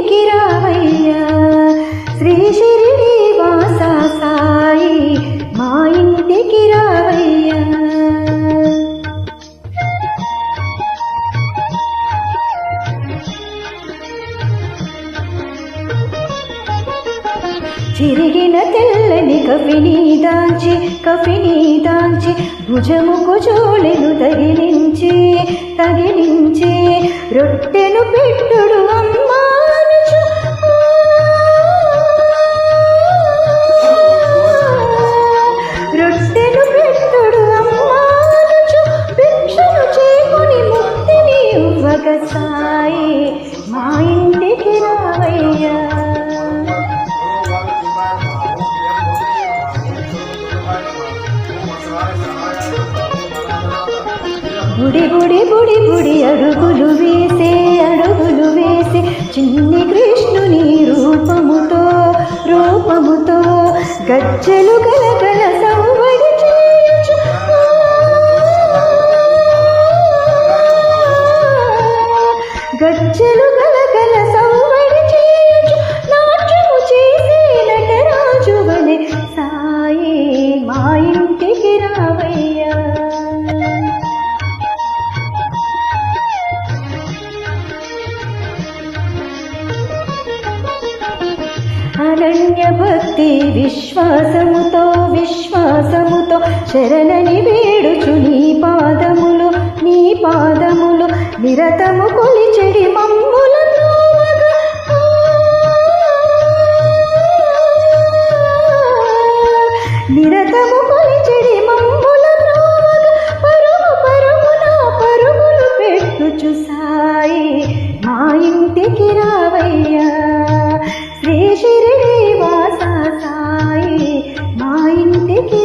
ఇంటికి రావయ్యా శ్రీ షిరిడి వాస సాయి మా ఇంటికి రావయ్యా. చిరిగిన తెల్లని కఫిని దాంచి భుజముకు జోలెను తగిలించి రొట్టెను పెట్టుడు అమ్మానుచు రొట్టెను పెట్టుడు అమ్మానుచు భిక్షను చేకుని ముక్తిని ఇవ్వగ సాయి మా ఇంటికి రావయ్యా. బుడి అడుగులు వేసే చిన్ని కృష్ణుని రూపముతో గజ్జెలు గలగల సవ్వడి చేయుచు గజ్జెలు గలగల సవ్వడి చేయుచు నాట్యము చేసే నటరాజు వలె సాయి మా ఇంటికి రావయ్యా. అనన్య భక్తి విశ్వాసముతో శరణని వేడుచు నీ పాదములు నిరతము కొలిచెడి మమ్ముల త్రోవగా పరుగులు పెట్టుచు సాయి మా ఇంటికి రావయ్యా శ్రీ షిరిడి వాస సాయి మా ఇంటికి